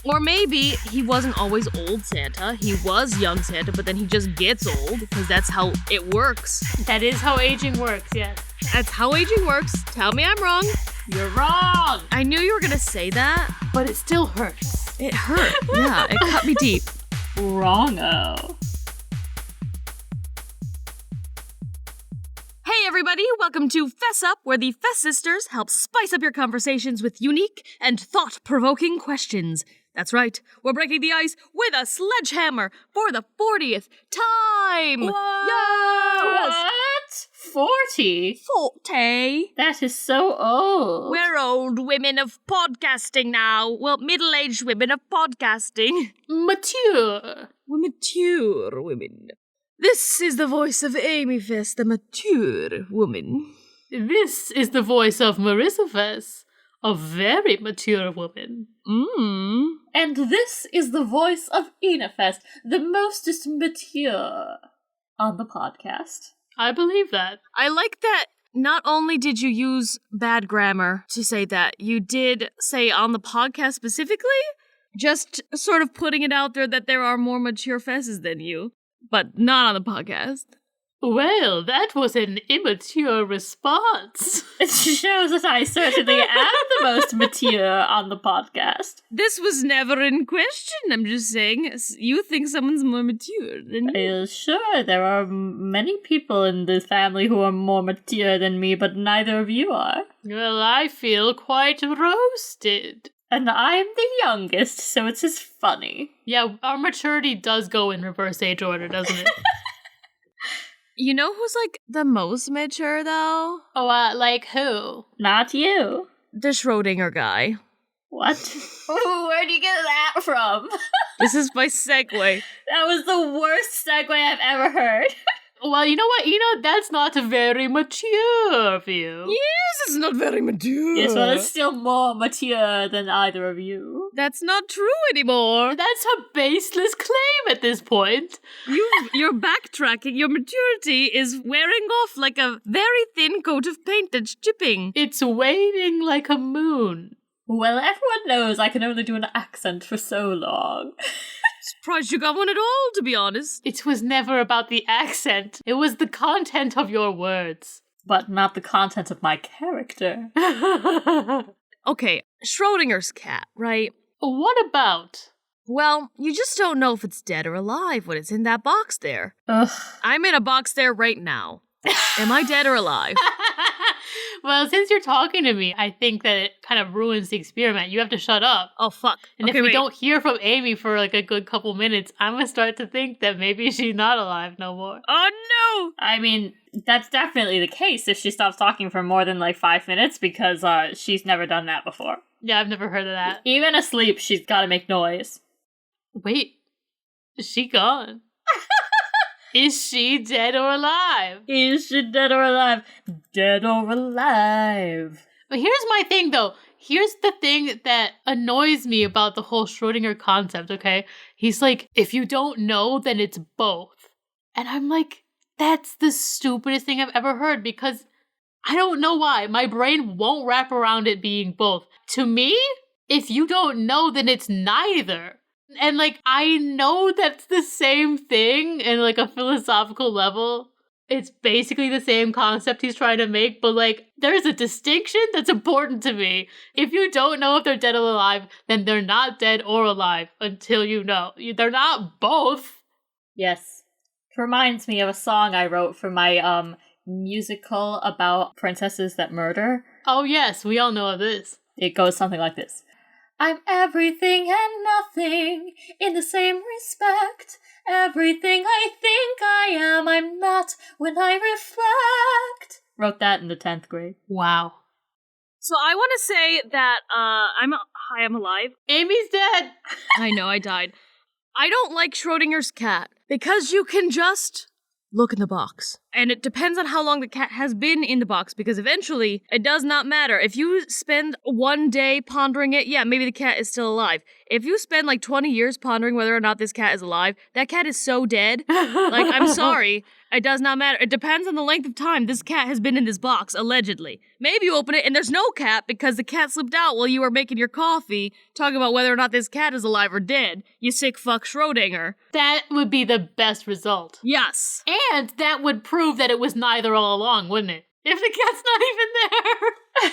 Or maybe he wasn't always old Santa. He was young Santa, but then he just gets old because that's how it works. That is how aging works, yes. That's how aging works. Tell me I'm wrong. You're wrong! I knew you were gonna say that. But it still hurts. It hurt. Yeah, it cut me deep. Wrong-o. Hey everybody, welcome to Fess Up, where the Fess sisters help spice up your conversations with unique and thought-provoking questions. That's right, we're breaking the ice with a sledgehammer for the 40th time! What? Yes! What? 40? 40? That is so old. We're old women of podcasting now. Well, middle-aged women of podcasting. Mature. We're mature women. This is the voice of Amy Fess, the mature woman. This is the voice of Marissa Fess, a very mature woman. And this is the voice of Ina Fess, the mostest mature on the podcast. I believe that. I like that not only did you use bad grammar to say that, you did say on the podcast specifically, just sort of putting it out there that there are more mature Fesses than you, but not on the podcast. Well, that was an immature response. It shows that I certainly am the most mature on the podcast. This was never in question, I'm just saying. You think someone's more mature than you. Sure, there are many people in the family who are more mature than me, but neither of you are. Well, I feel quite roasted. And I'm the youngest, so it's just funny. Yeah, our maturity does go in reverse age order, doesn't it? You know who's, like, the most mature, though? Oh, like who? Not you. The Schrodinger guy. What? Ooh, where'd you get that from? This is my segue. That was the worst segue I've ever heard. Well, you know what? That's not very mature of you. Yes, it's not very mature. Yes, well, it's still more mature than either of you. That's not true anymore. That's a baseless claim at this point. You're backtracking. Your maturity is wearing off like a very thin coat of paint that's chipping. It's waning like a moon. Well, everyone knows I can only do an accent for so long. Surprised you got one at all, to be honest. It was never about the accent. It was the content of your words. But not the content of my character. Okay, Schrodinger's cat, right? What about? Well, you just don't know if it's dead or alive when it's in that box there. Ugh. I'm in a box there right now. Am I dead or alive? Well, since you're talking to me, I think that it kind of ruins the experiment. You have to shut up. Oh, fuck. And if we don't hear from Amy for like a good couple minutes, I'm going to start to think that maybe she's not alive no more. Oh, no! I mean, that's definitely the case if she stops talking for more than like 5 minutes because she's never done that before. Yeah, I've never heard of that. Even asleep, she's got to make noise. Wait, is she gone? Is she dead or alive? Is she dead or alive? Dead or alive? But here's my thing, though. Here's the thing that annoys me about the whole Schrodinger concept, okay? He's like, if you don't know, then it's both. And I'm like, that's the stupidest thing I've ever heard because I don't know why. My brain won't wrap around it being both. To me, if you don't know, then it's neither. And, like, I know that's the same thing in, like, a philosophical level. It's basically the same concept he's trying to make, but, like, there's a distinction that's important to me. If you don't know if they're dead or alive, then they're not dead or alive until you know. They're not both. Yes. It reminds me of a song I wrote for my, musical about princesses that murder. Oh, yes, we all know of this. It goes something like this. I'm everything and nothing in the same respect. Everything I think I am, I'm not when I reflect. Wrote that in the 10th grade. Wow. So I want to say that I'm alive. Amy's dead. I know, I died. I don't like Schrodinger's cat because you can just look in the box And it depends on how long the cat has been in the box, because eventually it does not matter. If you spend one day pondering it, yeah, maybe the cat is still alive. If you spend like 20 years pondering whether or not this cat is alive, that cat is so dead. Like, I'm sorry. It does not matter. It depends on the length of time this cat has been in this box, allegedly. Maybe you open it and there's no cat because the cat slipped out while you were making your coffee, talking about whether or not this cat is alive or dead. You sick fuck Schrodinger. That would be the best result. Yes. And that would prove that it was neither all along, wouldn't it? If the cat's not even there.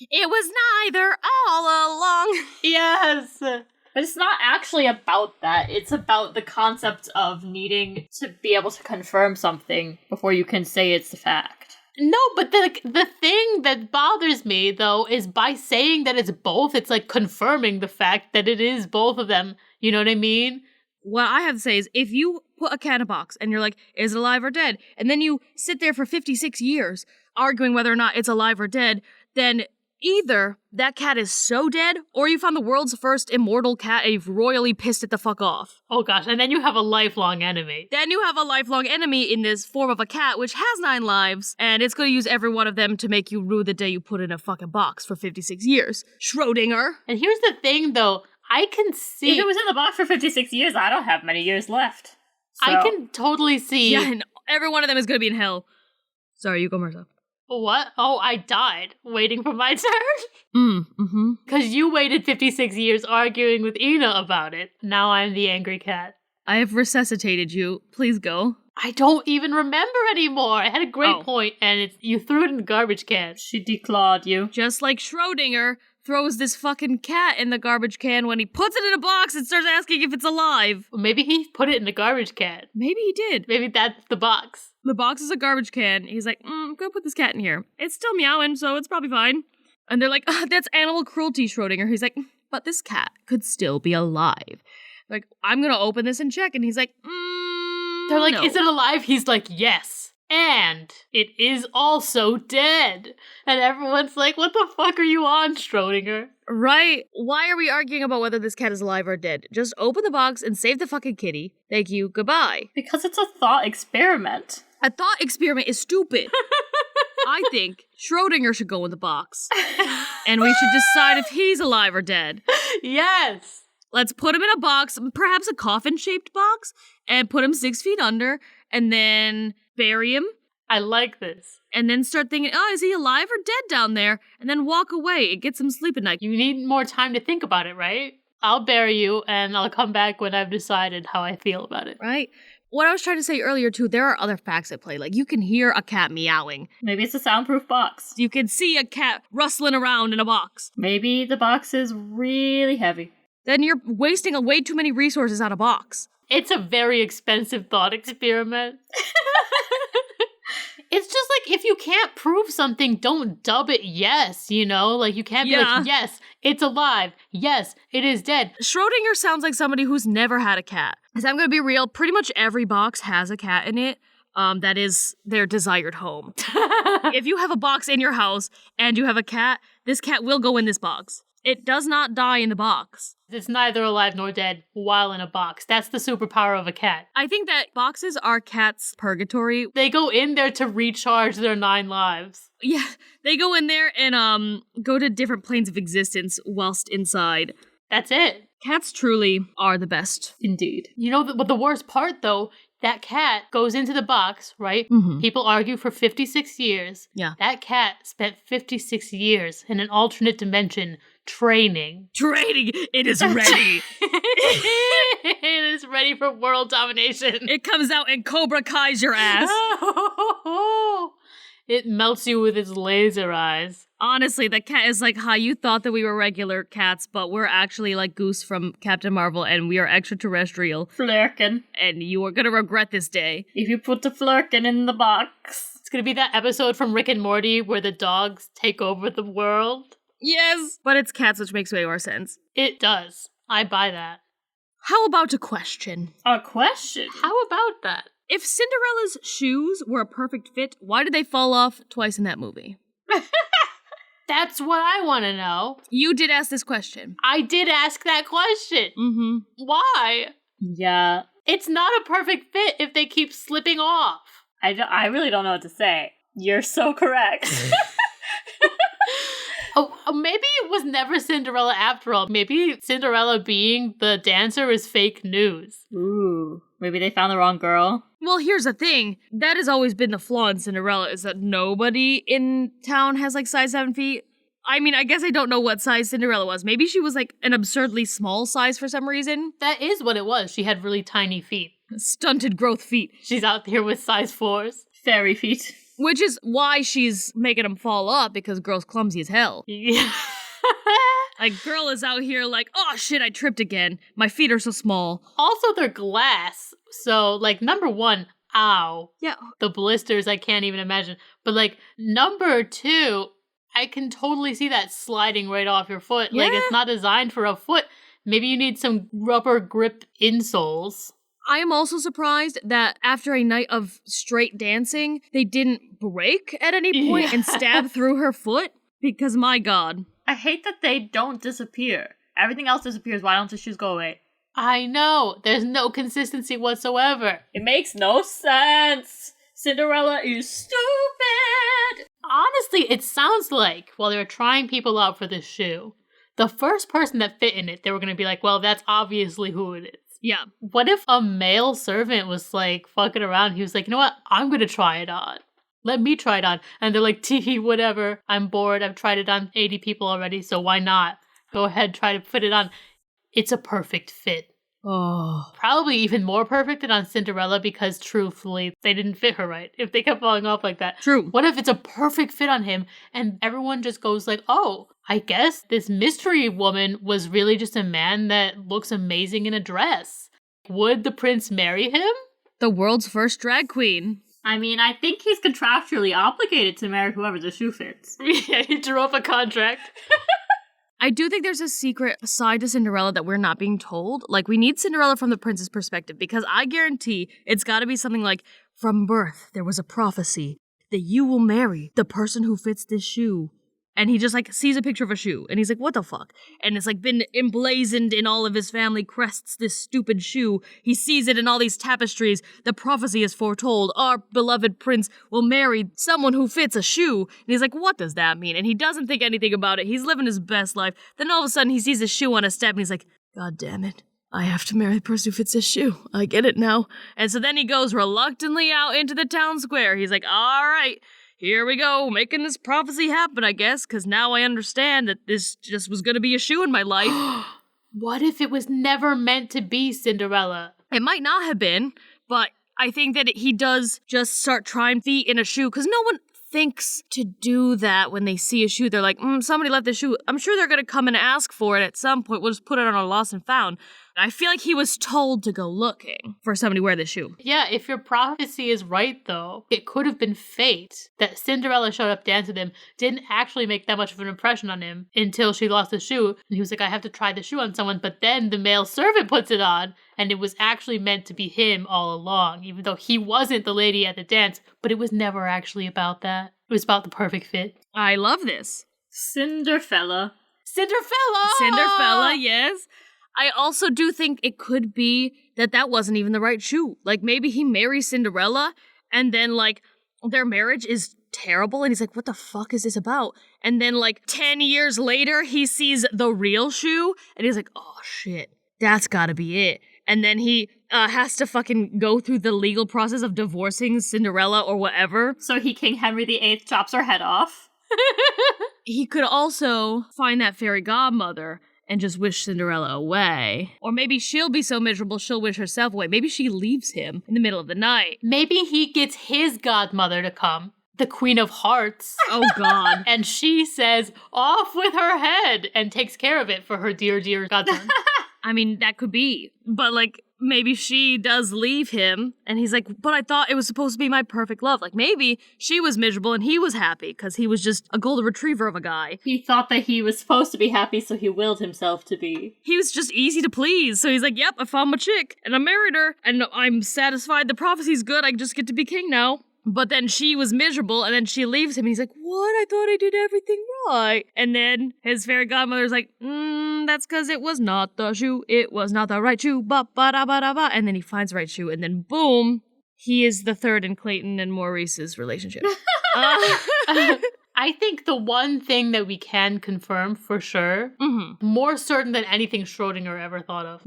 It was neither all along. Yes. But it's not actually about that. It's about the concept of needing to be able to confirm something before you can say it's a fact. No, but the thing that bothers me, though, is by saying that it's both, it's like confirming the fact that it is both of them. You know what I mean? What I have to say is, if you put a cat in a box and you're like, is it alive or dead? And then you sit there for 56 years arguing whether or not it's alive or dead, then either that cat is so dead, or you found the world's first immortal cat and you've royally pissed it the fuck off. Oh gosh, and then you have a lifelong enemy. Then you have a lifelong enemy in this form of a cat, which has 9 lives, and it's gonna use every one of them to make you rue the day you put it in a fucking box for 56 years. Schrodinger. And here's the thing, though. I can see... If it was in the box for 56 years, I don't have many years left. So. I can totally see... Yeah, and every one of them is gonna be in hell. Sorry, you go, Martha. What? Oh, I died waiting for my turn? Mm-hmm. Because you waited 56 years arguing with Ina about it. Now I'm the angry cat. I have resuscitated you. Please go. I don't even remember anymore. I had a great point, and you threw it in the garbage can. She declawed you. Just like Schrodinger throws this fucking cat in the garbage can when he puts it in a box and starts asking if it's alive. Well, maybe he put it in the garbage can. Maybe he did. Maybe that's the box. The box is a garbage can. He's like, go put this cat in here. It's still meowing, so it's probably fine. And they're like, that's animal cruelty, Schrodinger. He's like, but this cat could still be alive. Like, I'm gonna open this and check. And he's like, They're like, no. Is it alive? He's like, yes. And it is also dead. And everyone's like, what the fuck are you on, Schrodinger? Right? Why are we arguing about whether this cat is alive or dead? Just open the box and save the fucking kitty. Thank you. Goodbye. Because it's a thought experiment. A thought experiment is stupid. I think Schrodinger should go in the box. And we should decide if he's alive or dead. Yes. Let's put him in a box, perhaps a coffin-shaped box, and put him 6 feet under, and then bury him. I like this. And then start thinking, oh, is he alive or dead down there? And then walk away and get some sleep at night. You need more time to think about it, right? I'll bury you, and I'll come back when I've decided how I feel about it. Right? What I was trying to say earlier, too, there are other facts at play. Like, you can hear a cat meowing. Maybe it's a soundproof box. You can see a cat rustling around in a box. Maybe the box is really heavy. Then you're wasting way too many resources on a box. It's a very expensive thought experiment. It's just like, if you can't prove something, don't dub it yes, you know? Like, you can't be like, yes, it's alive. Yes, it is dead. Schrodinger sounds like somebody who's never had a cat. Because I'm going to be real, pretty much every box has a cat in it. That is their desired home. If you have a box in your house and you have a cat, this cat will go in this box. It does not die in the box. It's neither alive nor dead while in a box. That's the superpower of a cat. I think that boxes are cats' purgatory. They go in there to recharge their 9 lives. Yeah, they go in there and go to different planes of existence whilst inside. That's it. Cats truly are the best. Indeed. You know, but the worst part, though, that cat goes into the box, right? Mm-hmm. People argue for 56 years. Yeah. That cat spent 56 years in an alternate dimension training. It is ready. It is ready for world domination. It comes out and Cobra Kai's your ass. It melts you with its laser eyes. Honestly, the cat is like, hi, you thought that we were regular cats, but we're actually like Goose from Captain Marvel, and we are extraterrestrial. Flurkin. And you are gonna regret this day. If you put the Flurkin in the box. It's gonna be that episode from Rick and Morty where the dogs take over the world. Yes! But it's cats, which makes way more sense. It does. I buy that. How about a question? A question? How about that? If Cinderella's shoes were a perfect fit, why did they fall off twice in that movie? That's what I want to know. You did ask this question. I did ask that question. Mm-hmm. Why? Yeah. It's not a perfect fit if they keep slipping off. I really don't know what to say. You're so correct. Maybe it was never Cinderella after all. Maybe Cinderella being the dancer is fake news. Ooh, maybe they found the wrong girl. Well, here's the thing. That has always been the flaw in Cinderella, is that nobody in town has, like, size 7 feet. I mean, I guess I don't know what size Cinderella was. Maybe she was, like, an absurdly small size for some reason. That is what it was. She had really tiny feet. Stunted growth feet. She's out there with size 4s. Fairy feet. Which is why she's making them fall off, because girl's clumsy as hell. Yeah. Like, girl is out here like, oh shit, I tripped again. My feet are so small. Also, they're glass. So, like, number one, ow. Yeah. The blisters, I can't even imagine. But, like, number two, I can totally see that sliding right off your foot. Yeah. Like, it's not designed for a foot. Maybe you need some rubber grip insoles. I am also surprised that after a night of straight dancing, they didn't break at any point and stab through her foot. Because, my god. I hate that they don't disappear. Everything else disappears. Why don't the shoes go away? I know. There's no consistency whatsoever. It makes no sense. Cinderella is stupid. Honestly, it sounds like while they were trying people out for this shoe, the first person that fit in it, they were going to be like, well, that's obviously who it is. Yeah. What if a male servant was like fucking around? He was like, you know what? I'm going to try it on. Let me try it on. And they're like, tee, whatever. I'm bored. I've tried it on 80 people already, so why not? Go ahead, try to put it on. It's a perfect fit. Oh. Probably even more perfect than on Cinderella because, truthfully, they didn't fit her right if they kept falling off like that. True. What if it's a perfect fit on him and everyone just goes like, oh, I guess this mystery woman was really just a man that looks amazing in a dress. Would the prince marry him? The world's first drag queen. I mean, I think he's contractually obligated to marry whoever the shoe fits. Yeah, he drew up a contract. I do think there's a secret side to Cinderella that we're not being told. Like, we need Cinderella from the prince's perspective, because I guarantee it's gotta be something like, from birth, there was a prophecy that you will marry the person who fits this shoe. And he just, like, sees a picture of a shoe, and he's like, what the fuck? And it's, like, been emblazoned in all of his family crests, this stupid shoe. He sees it in all these tapestries. The prophecy is foretold. Our beloved prince will marry someone who fits a shoe. And he's like, what does that mean? And he doesn't think anything about it. He's living his best life. Then all of a sudden, he sees a shoe on a step, and he's like, God damn it. I have to marry the person who fits this shoe. I get it now. And so then he goes reluctantly out into the town square. He's like, all right. Here we go, making this prophecy happen, I guess, because now I understand that this just was going to be a shoe in my life. What if it was never meant to be Cinderella? It might not have been, but I think that he does just start trying feet in a shoe, because no one thinks to do that when they see a shoe. They're like, somebody left the shoe. I'm sure they're going to come and ask for it at some point. We'll just put it on our lost and found. I feel like he was told to go looking for somebody to wear the shoe. Yeah, if your prophecy is right, though, it could have been fate that Cinderella showed up, danced with him, didn't actually make that much of an impression on him until she lost the shoe. And he was like, I have to try the shoe on someone. But then the male servant puts it on, and it was actually meant to be him all along, even though he wasn't the lady at the dance. But it was never actually about that. It was about the perfect fit. I love this. Cinderfella. Cinderfella, yes. I also do think it could be that wasn't even the right shoe. Like, maybe he marries Cinderella, and then, like, their marriage is terrible, and he's like, what the fuck is this about? And then, like, 10 years later, he sees the real shoe, and he's like, oh, shit, that's gotta be it. And then he has to fucking go through the legal process of divorcing Cinderella or whatever. So King Henry VIII chops her head off. He could also find that fairy godmother and just wish Cinderella away. Or maybe she'll be so miserable she'll wish herself away. Maybe she leaves him in the middle of the night. Maybe he gets his godmother to come, the Queen of Hearts. Oh, God. And she says, off with her head, and takes care of it for her dear, dear godson. I mean, that could be. But, like, maybe she does leave him, and he's like, but I thought it was supposed to be my perfect love. Like, maybe she was miserable and he was happy because he was just a golden retriever of a guy. He thought that he was supposed to be happy, so he willed himself to be. He was just easy to please. So he's like, yep, I found my chick, and I married her, and I'm satisfied. The prophecy's good. I just get to be king now. But then she was miserable, and then she leaves him, and he's like, what? I thought I did everything right. And then his fairy godmother's like, that's because it was not the shoe. It was not the right shoe. Ba-ba-da-ba-da-ba. And then he finds the right shoe, and then boom, he is the third in Clayton and Maurice's relationship. I think the one thing that we can confirm for sure, more certain than anything Schrodinger ever thought of,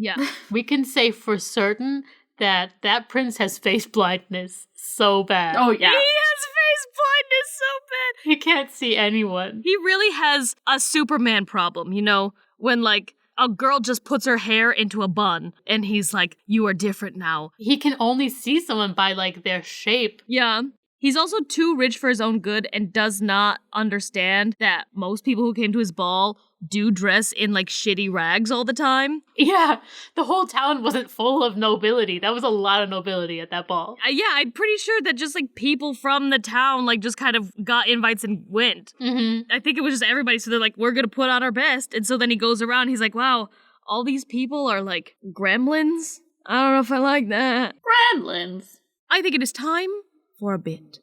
we can say for certain that that prince has face blindness so bad. Oh, yeah. He has face blindness so bad. He can't see anyone. He really has a Superman problem, you know, when like a girl just puts her hair into a bun and he's like, you are different now. He can only see someone by like their shape. Yeah. He's also too rich for his own good and does not understand that most people who came to his ball do dress in like shitty rags all the time. Yeah, the whole town wasn't full of nobility. That was a lot of nobility at that ball. Yeah, I'm pretty sure that just like people from the town like just kind of got invites and went. I think it was just everybody. So they're like, we're going to put on our best. And so then he goes around, he's like, wow, all these people are like gremlins? I don't know if I like that. Gremlins. I think it is time for a bit.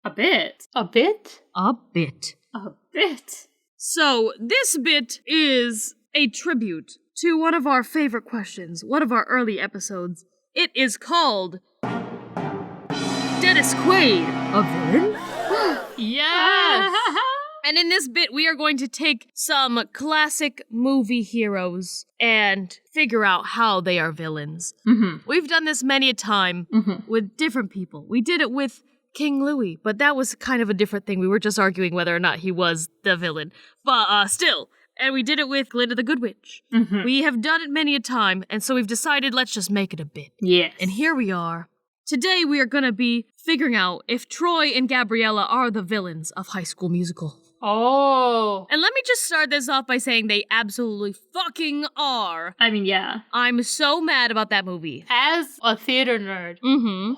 A bit. A bit? A bit. A bit. So, this bit is a tribute to one of our favorite questions, one of our early episodes. It is called Dennis Quaid, a villain? Yes! And in this bit, we are going to take some classic movie heroes and figure out how they are villains. We've done this many a time with different people. We did it with King Louis, but that was kind of a different thing. We were just arguing whether or not he was the villain. But still, and we did it with Glinda the Good Witch. We have done it many a time, and so we've decided let's just make it a bit. Yes. And here we are. Today we are going to be figuring out if Troy and Gabriella are the villains of High School Musical. Oh. And let me just start this off by saying they absolutely fucking are. I mean, yeah. I'm so mad about that movie. As a theater nerd,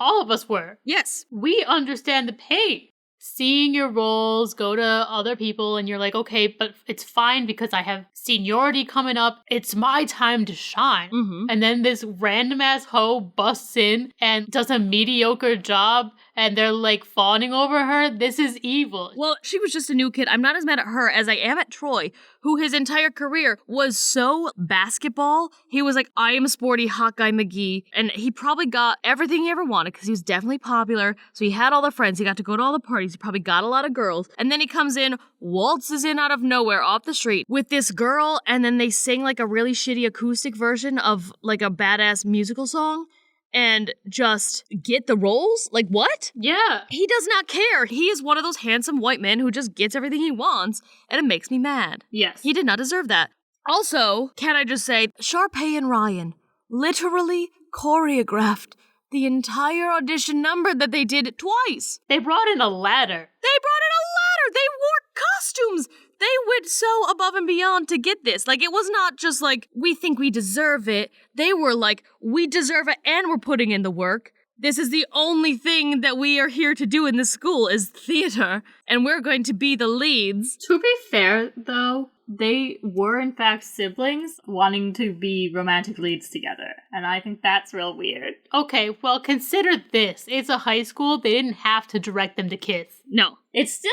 all of us were. Yes. We understand the pain. Seeing your roles go to other people and you're like, okay, but it's fine because I have seniority coming up. It's my time to shine. And then this random ass hoe busts in and does a mediocre job and they're like fawning over her. This is evil. Well, she was just a new kid. I'm not as mad at her as I am at Troy, who his entire career was so basketball. He was like, I am a sporty hot guy McGee. And he probably got everything he ever wanted because he was definitely popular. So he had all the friends. He got to go to all the parties. He probably got a lot of girls. And then he comes in, waltzes in out of nowhere off the street with this girl. And then they sing like a really shitty acoustic version of like a badass musical song. And just get the roles? Like, what? Yeah. He does not care. He is one of those handsome white men who just gets everything he wants, and it makes me mad. Yes. He did not deserve that. Also, can I just say, Sharpay and Ryan literally choreographed the entire audition number that they did twice. They brought in a ladder. They brought in a ladder. They wore costumes. They went so above and beyond to get this. Like, it was not just like, we think we deserve it. They were like, we deserve it and we're putting in the work. This is the only thing that we are here to do in this school is theater. And we're going to be the leads. To be fair, though, they were in fact siblings wanting to be romantic leads together. And I think that's real weird. Okay, well, consider this. It's a high school. They didn't have to direct them to kiss. No. It's still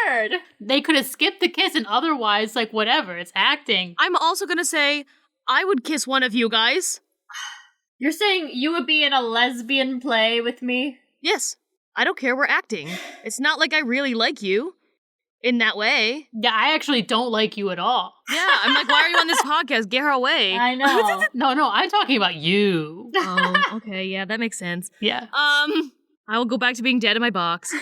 weird. They could have skipped the kiss and otherwise, like, whatever. It's acting. I'm also going to say, I would kiss one of you guys. You're saying you would be in a lesbian play with me? Yes. I don't care. We're acting. It's not like I really like you. In that way. Yeah, I actually don't like you at all. Yeah, I'm like, why are you on this podcast? Get her away. I know. No, I'm talking about you. Oh, okay, yeah, that makes sense. Yeah. I will go back to being dead in my box.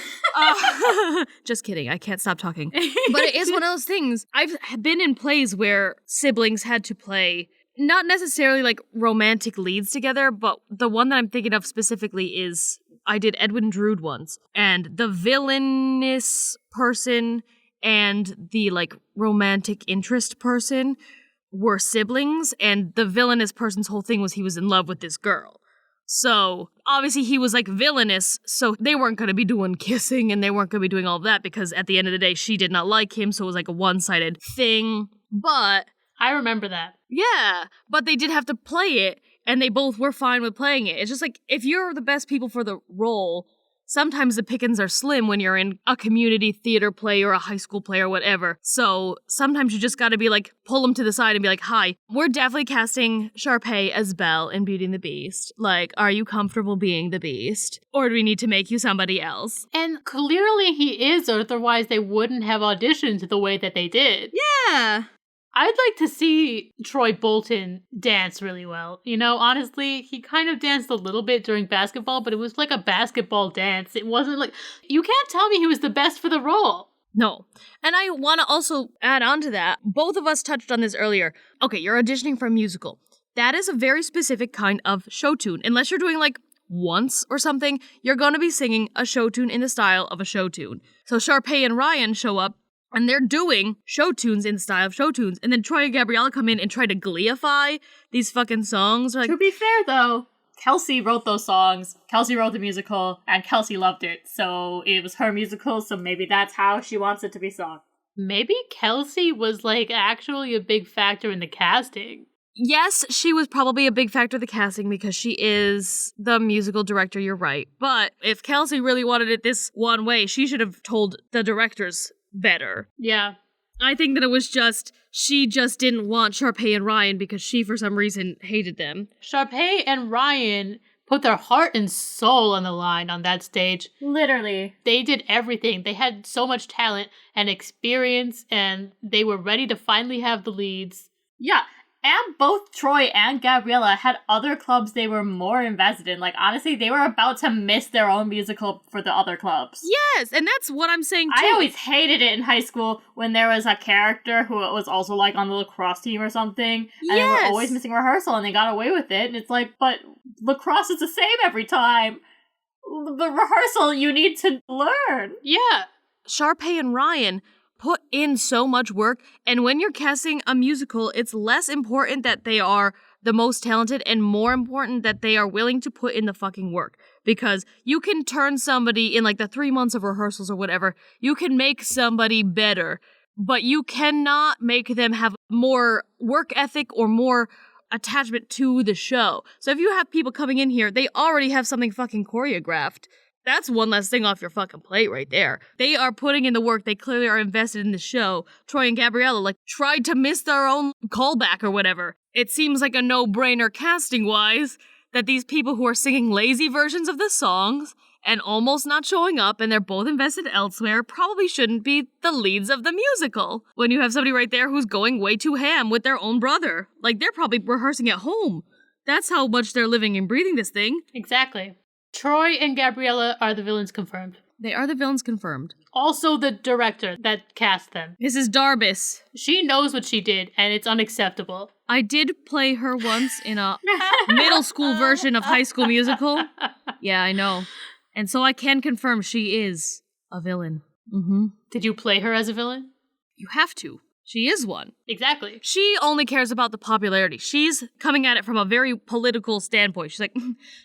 Just kidding, I can't stop talking. But it is one of those things. I've been in plays where siblings had to play, not necessarily like romantic leads together, but the one that I'm thinking of specifically is I did Edwin Drood once, and the villainous person and the like romantic interest person were siblings, and the villainous person's whole thing was he was in love with this girl. So obviously he was like villainous, so they weren't going to be doing kissing and they weren't going to be doing all of that because at the end of the day she did not like him, so it was like a one-sided thing. But I remember that. Yeah, but they did have to play it, and they both were fine with playing it. It's just like, if you're the best people for the role, sometimes the pickings are slim when you're in a community theater play or a high school play or whatever. So sometimes you just gotta be like, pull them to the side and be like, hi, we're definitely casting Sharpay as Belle in Beauty and the Beast. Like, are you comfortable being the Beast? Or do we need to make you somebody else? And clearly he is, otherwise they wouldn't have auditioned the way that they did. Yeah. I'd like to see Troy Bolton dance really well. You know, honestly, he kind of danced a little bit during basketball, but it was like a basketball dance. It wasn't like, you can't tell me he was the best for the role. No. And I want to also add on to that. Both of us touched on this earlier. Okay, you're auditioning for a musical. That is a very specific kind of show tune. Unless you're doing like once or something, you're going to be singing a show tune in the style of a show tune. So Sharpay and Ryan show up and they're doing show tunes in the style of show tunes. And then Troy and Gabriella come in and try to gleeify these fucking songs. Like, To be fair, though, Kelsey wrote those songs, Kelsey wrote the musical, and Kelsey loved it. So it was her musical, so maybe that's how she wants it to be sung. Maybe Kelsey was like actually a big factor in the casting. yes, she was probably a big factor of the casting because she is the musical director, you're right. But if Kelsey really wanted it this one way, she should have told the directors better. Yeah. I think that it was just, she just didn't want Sharpay and Ryan because she, for some reason, hated them. Sharpay and Ryan put their heart and soul on the line on that stage. Literally. They did everything. They had so much talent and experience, and they were ready to finally have the leads. Yeah. And both Troy and Gabriella had other clubs they were more invested in. Like, honestly, they were about to miss their own musical for the other clubs. Yes, and that's what I'm saying, too. I always hated it in high school when there was a character who was also, like, on the lacrosse team or something. And they were always missing rehearsal, and they got away with it. And it's like, but lacrosse is the same every time. The rehearsal you need to learn. Yeah. Sharpay and Ryan put in so much work, and when you're casting a musical, it's less important that they are the most talented and more important that they are willing to put in the fucking work. Because you can turn somebody in like the 3 months of rehearsals or whatever, you can make somebody better, but you cannot make them have more work ethic or more attachment to the show. So if you have people coming in here, they already have something fucking choreographed. That's one less thing off your fucking plate right there. They are putting in the work. They clearly are invested in the show. Troy and Gabriella, like, tried to miss their own callback or whatever. It seems like a no-brainer casting-wise that these people who are singing lazy versions of the songs and almost not showing up and they're both invested elsewhere probably shouldn't be the leads of the musical. When you have somebody right there who's going way too ham with their own brother. Like, they're probably rehearsing at home. That's how much they're living and breathing this thing. Exactly. Troy and Gabriella are the villains confirmed. They are the villains confirmed. Also the director that cast them. Mrs. Darbus. She knows what she did, and it's unacceptable. I did play her once in a middle school version of High School Musical. Yeah, I know. And so I can confirm she is a villain. Mm-hmm. Did you play her as a villain? You have to. She is one. Exactly. She only cares about the popularity. She's coming at it from a very political standpoint. She's like,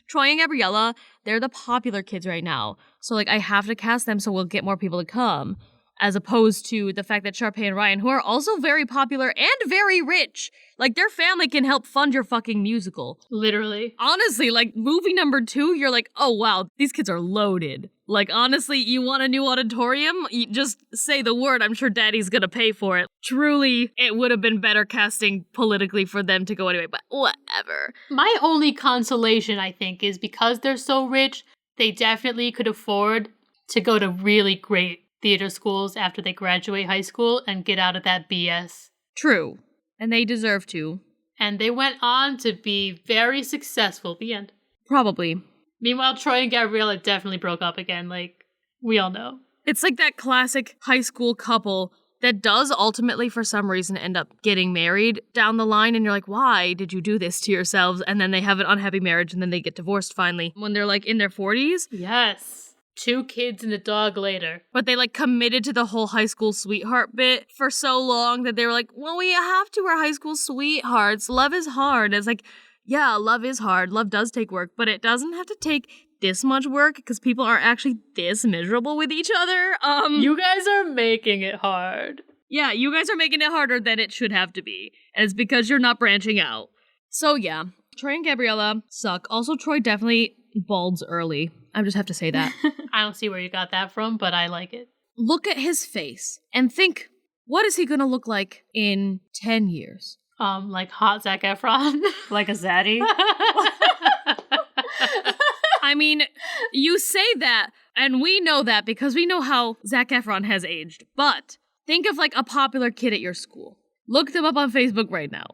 Troy and Gabriella, they're the popular kids right now. So, like, I have to cast them so we'll get more people to come. As opposed to the fact that Sharpay and Ryan, who are also very popular and very rich, like, their family can help fund your fucking musical. Literally. Honestly, like, movie number 2, you're like, oh, wow, these kids are loaded. Like, honestly, you want a new auditorium? You just say the word, I'm sure daddy's gonna pay for it. Truly, it would have been better casting politically for them to go anyway, but whatever. My only consolation, I think, is because they're so rich, they definitely could afford to go to really great theater schools after they graduate high school and get out of that BS. True. And they deserve to. And they went on to be very successful. The end. Probably. Meanwhile, Troy and Gabriella definitely broke up again, like, we all know. It's like that classic high school couple that does ultimately, for some reason, end up getting married down the line, and you're like, why did you do this to yourselves? And then they have an unhappy marriage, and then they get divorced finally when they're, like, in their 40s. Yes. 2 kids and a dog later. But they, like, committed to the whole high school sweetheart bit for so long that they were like, well, we have to, we're high school sweethearts. Love is hard. It's like, yeah, love is hard. Love does take work, but it doesn't have to take this much work because people aren't actually this miserable with each other. You guys are making it hard. Yeah, you guys are making it harder than it should have to be. And it's because you're not branching out. So yeah, Troy and Gabriella suck. Also, Troy definitely balds early. I just have to say that. I don't see where you got that from, but I like it. Look at his face and think, what is he gonna look like in 10 years? Like hot Zac Efron. Like a zaddy. I mean, you say that, and we know that because we know how Zac Efron has aged. But think of like a popular kid at your school. Look them up on Facebook right now.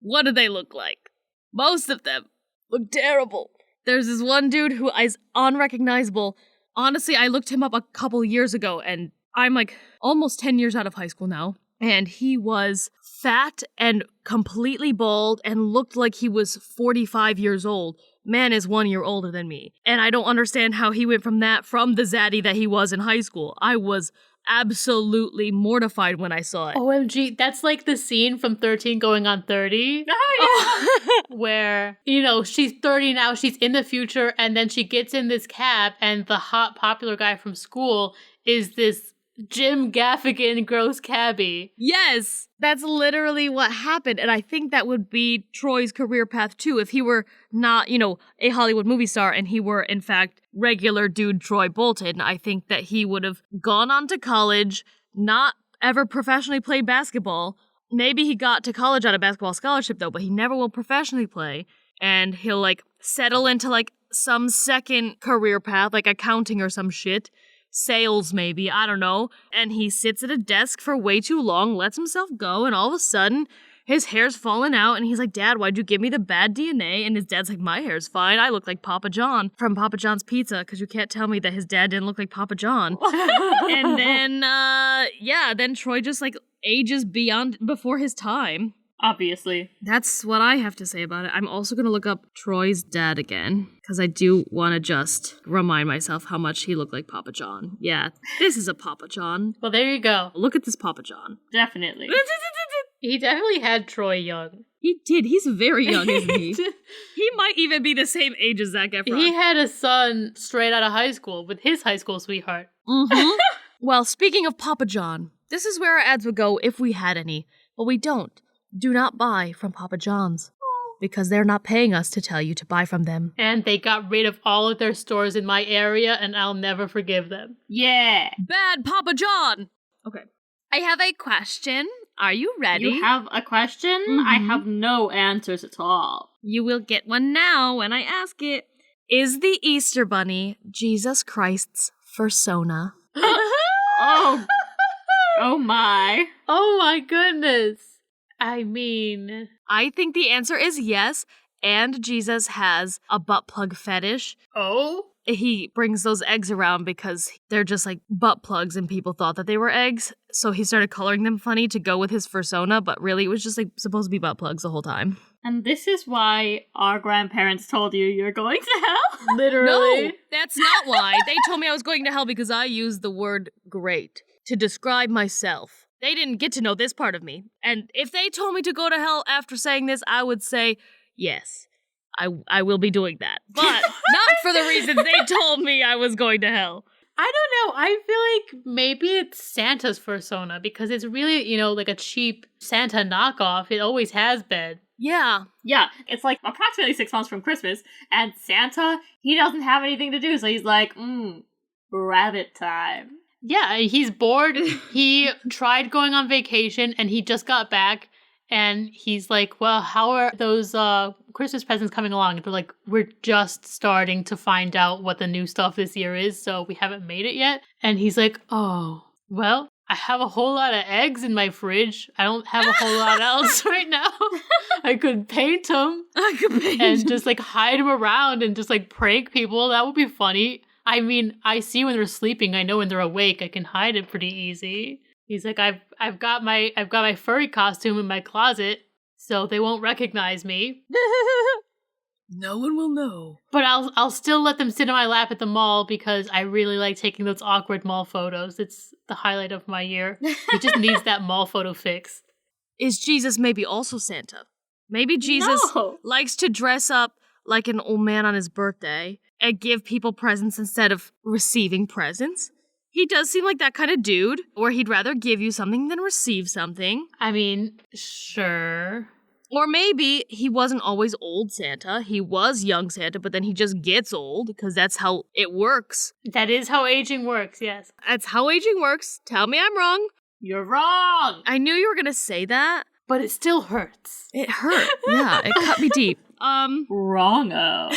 What do they look like? Most of them look terrible. There's this one dude who is unrecognizable. Honestly, I looked him up a couple years ago, and I'm like almost 10 years out of high school now. And he was fat and completely bald and looked like he was 45 years old. Man is 1 year older than me. And I don't understand how he went from the zaddy that he was in high school. I was absolutely mortified when I saw it. OMG, that's like the scene from 13 going on 30. Where, she's 30 now, she's in the future, and then she gets in this cab, and the hot popular guy from school is this Jim Gaffigan gross cabbie. Yes, that's literally what happened. And I think that would be Troy's career path too. If he were not, a Hollywood movie star and he were, in fact, regular dude Troy Bolton, I think that he would have gone on to college, not ever professionally played basketball. Maybe he got to college on a basketball scholarship though, but he never will professionally play. And he'll like settle into like some second career path, like accounting or some shit. Sales, maybe, I don't know. And he sits at a desk for way too long, lets himself go, and all of a sudden, his hair's falling out, and he's like, Dad, why'd you give me the bad DNA? And his dad's like, my hair's fine. I look like Papa John from Papa John's Pizza, because you can't tell me that his dad didn't look like Papa John. And then, then Troy just like ages before his time. Obviously. That's what I have to say about it. I'm also going to look up Troy's dad again, because I do want to just remind myself how much he looked like Papa John. Yeah, this is a Papa John. Well, there you go. Look at this Papa John. Definitely. He definitely had Troy young. He did. He's very young, isn't he? He might even be the same age as Zac Efron. He had a son straight out of high school with his high school sweetheart. Mm-hmm. Well, speaking of Papa John, this is where our ads would go if we had any, but we don't. Do not buy from Papa John's, because they're not paying us to tell you to buy from them. And they got rid of all of their stores in my area, and I'll never forgive them. Yeah. Bad Papa John! Okay. I have a question. Are you ready? You have a question? Mm-hmm. I have no answers at all. You will get one now when I ask it. Is the Easter Bunny Jesus Christ's fursona? Oh. Oh my. Oh my goodness. I mean, I think the answer is yes, and Jesus has a butt plug fetish. Oh? He brings those eggs around because they're just like butt plugs and people thought that they were eggs, so he started coloring them funny to go with his fursona, but really it was just like supposed to be butt plugs the whole time. And this is why our grandparents told you you're going to hell? Literally. No, that's not why. They told me I was going to hell because I used the word great to describe myself. They didn't get to know this part of me. And if they told me to go to hell after saying this, I would say, yes, I will be doing that. But not for the reasons they told me I was going to hell. I don't know. I feel like maybe it's Santa's fursona because it's really, like a cheap Santa knockoff. It always has been. Yeah. Yeah, it's like approximately 6 months from Christmas, and Santa, he doesn't have anything to do, so he's like, rabbit time. Yeah, he's bored. He tried going on vacation and he just got back and he's like, well, how are those Christmas presents coming along? And they're like, we're just starting to find out what the new stuff this year is, so we haven't made it yet. And he's like, oh, well, I have a whole lot of eggs in my fridge. I don't have a whole lot else right now. I could paint them. And just like hide them around and just like prank people. That would be funny. I mean, I see when they're sleeping. I know when they're awake. I can hide it pretty easy. He's like, I've got my furry costume in my closet, so they won't recognize me. No one will know. But I'll still let them sit in my lap at the mall because I really like taking those awkward mall photos. It's the highlight of my year. He just needs that mall photo fix. Is Jesus maybe also Santa? Maybe Jesus likes to dress up like an old man on his birthday and give people presents instead of receiving presents. He does seem like that kind of dude, where he'd rather give you something than receive something. I mean, sure. Or maybe he wasn't always old Santa. He was young Santa, but then he just gets old because that's how it works. That is how aging works, yes. That's how aging works. Tell me I'm wrong. You're wrong! I knew you were going to say that. But it still hurts. It hurt. Yeah, it cut me deep. Wrongo.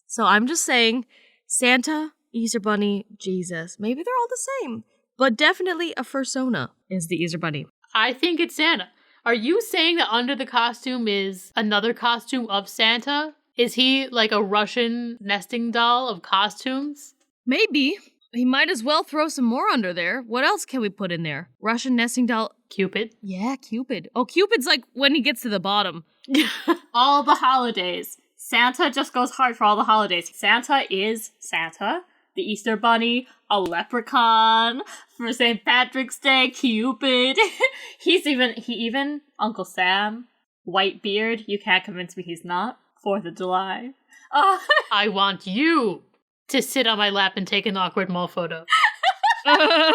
So I'm just saying, Santa, Easter Bunny, Jesus. Maybe they're all the same. But definitely a fursona is the Easter Bunny. I think it's Santa. Are you saying that under the costume is another costume of Santa? Is he like a Russian nesting doll of costumes? Maybe. He might as well throw some more under there. What else can we put in there? Russian nesting doll. Cupid? Yeah, Cupid. Oh, Cupid's like when he gets to the bottom. All the holidays. Santa just goes hard for all the holidays. Santa is Santa, the Easter Bunny, a leprechaun, for St. Patrick's Day, Cupid. he even, Uncle Sam, white beard, you can't convince me he's not. 4th of July. I want you to sit on my lap and take an awkward mall photo.